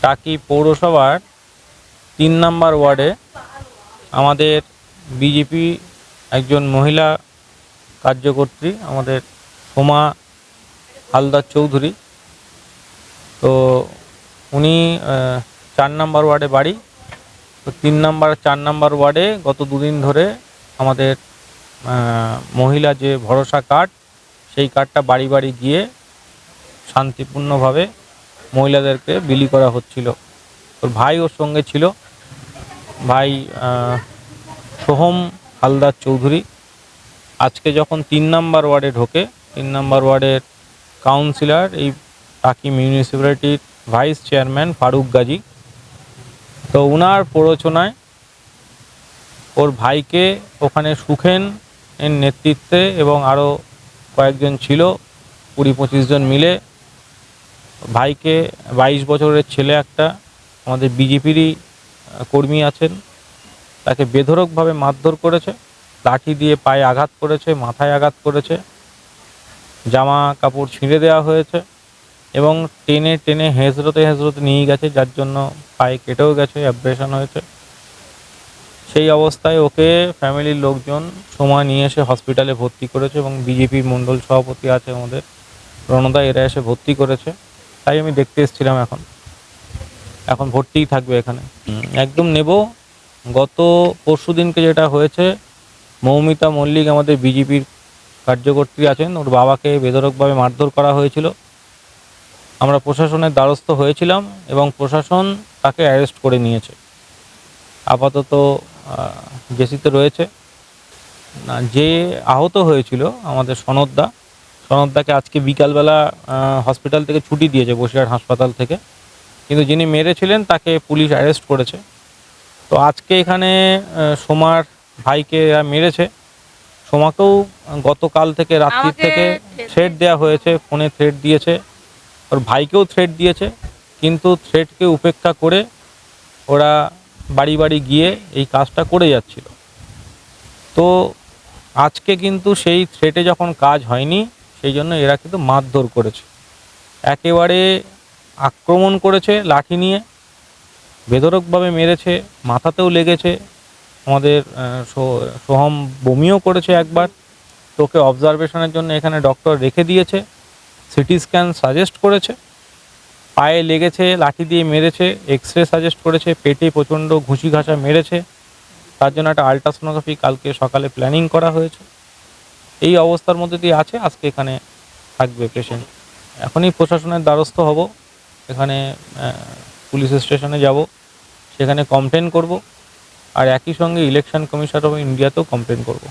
টাকি পৌরসভার ৩ নম্বর ওয়ার্ডে আমাদের বিজেপি একজন মহিলা কার্যকর্ত্রী আমাদের সোমা হালদার চৌধুরী, তো উনি ৪ নম্বর ওয়ার্ডে বাড়ি। তো ৪ নম্বর ওয়ার্ডে গত দুদিন ধরে আমাদের মহিলা যে ভরসা কার্ড, সেই কার্ডটা বাড়ি বাড়ি গিয়ে শান্তিপূর্ণভাবে মহিলাদেরকে বিলি করা হচ্ছিল। ওর ভাই ওর সঙ্গে ছিল, ভাই সোহম হালদার চৌধুরী। আজকে যখন ৩ নম্বর ওয়ার্ডে ঢোকে, ৩ নম্বর ওয়ার্ডের কাউন্সিলর, এই টাকি মিউনিসিপ্যালিটির ভাইস চেয়ারম্যান ফারুক গাজী, তো ওনার প্ররোচনায় ওর ভাইকে ওখানে সুখেন এর নেতৃত্বে এবং আরও কয়েকজন ছিল, ২০-২৫ জন মিলে ভাইকে, ২২ বছরের ছেলে একটা আমাদের বিজেপিরই কর্মী আছেন, তাকে বেধড়কভাবে মারধর করেছে, লাঠি দিয়ে পায়ে আঘাত করেছে, মাথায় আঘাত করেছে, জামা কাপড় ছিঁড়ে দেওয়া হয়েছে এবং টেনে টেনে হেঁচড়তে হেঁচড়তে নিয়ে গেছে, যার জন্য পায়ে কেটেও গেছে, অ্যাব্রেশন হয়েছে। সেই অবস্থায় ওকে ফ্যামিলির লোকজন সময় নিয়ে এসে হসপিটালে ভর্তি করেছে এবং বিজেপির মণ্ডল সভাপতি আছে আমাদের রণদা, এরা এসে ভর্তি করেছে। তাই আমি দেখতে এসেছিলাম। এখন ভর্তিই থাকবে এখানে। একদম নেব। গত পরশু দিনকে যেটা হয়েছে, মৌমিতা মল্লিক আমাদের বিজেপির কার্যকর্ত্রী আছেন, ওর বাবাকে বেধড়কভাবে মারধর করা হয়েছিল। আমরা প্রশাসনের দ্বারস্থ হয়েছিলাম এবং প্রশাসন তাকে অ্যারেস্ট করে নিয়েছে। আপাতত জেসিতে রয়েছে। যে আহত হয়েছিল আমাদের সনদদাকে আজকে বিকালবেলা হসপিটাল থেকে ছুটি দিয়েছে, বসিরহাট হাসপাতাল থেকে, কিন্তু যিনি মেরেছিলেন তাকে পুলিশ অ্যারেস্ট করেছে। তো আজকে এখানে সোমার ভাইকে মেরেছে, সোমাকেও গতকাল থেকে রাত্রির থেকে থ্রেট দেওয়া হয়েছে, ফোনে থ্রেট দিয়েছে, ওর ভাইকেও থ্রেট দিয়েছে, কিন্তু থ্রেটকে উপেক্ষা করে ওরা বাড়ি বাড়ি গিয়ে এই কাজটা করে যাচ্ছিল। তো আজকে কিন্তু সেই থ্রেটে যখন কাজ হয়নি, সেই জন্য এরা কিন্তু মারধর করেছে, একেবারে আক্রমণ করেছে, লাঠি নিয়ে বেধড়কভাবে মেরেছে, মাথাতেও লেগেছে। আমাদের সোহম বমিও করেছে একবার। তোকে অবজারভেশনের জন্য এখানে ডক্টর রেখে দিয়েছে, সিটি স্ক্যান সাজেস্ট করেছে, পায়ে লেগেছে, লাঠি দিয়ে মেরেছে, এক্স-রে সাজেস্ট করেছে, পেটে প্রচণ্ড ঘুষি ঘাসা মেরেছে, তার জন্য একটা আলট্রাসোনোগ্রাফি কালকে সকালে প্ল্যানিং করা হয়েছে। এই অবস্থার মধ্যে দিয়ে আছে, আজকে এখানে থাকবে পেশেন্ট। এখনই প্রশাসনের দ্বারস্থ হব, এখানে পুলিশ স্টেশনে যাব, সেখানে কমপ্লেন করব, আর একই সঙ্গে ইলেকশন কমিশন অফ ইন্ডিয়াতেও কমপ্লেন করব।